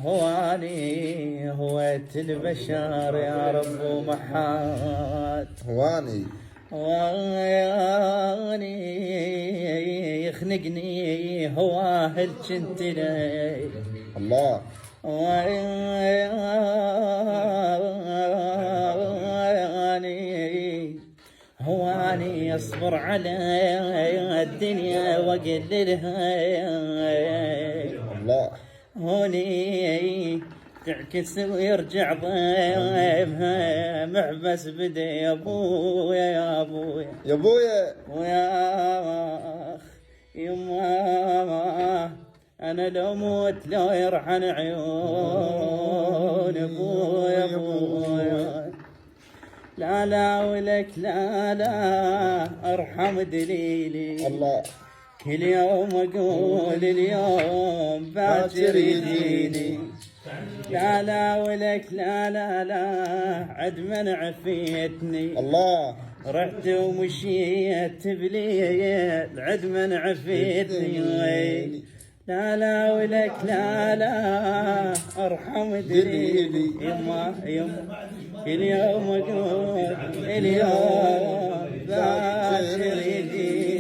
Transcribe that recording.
هواني هويت البشر يا رب محات هواني يخنقني هواهل جنت لي الله هواني اصبر على الدنيا واقللها الله هوني تعكس ويرجع ضيمها محبس بدا يا ابويا يا ابويا يا ابويا ويا يما انا لو موت لو يرحن عيون ابويا ابويا لا لا ولك لا لا ارحم دليلي الله كل يوم اقول اليوم باكر يجيني لا لا ولك لا لا لا عد من عفيتني الله رحت ومشيت بليل عد من عفيتني لا لا ولك لا لا ارحم دليلي يما يما اليوم اقول اليوم باكر يجيني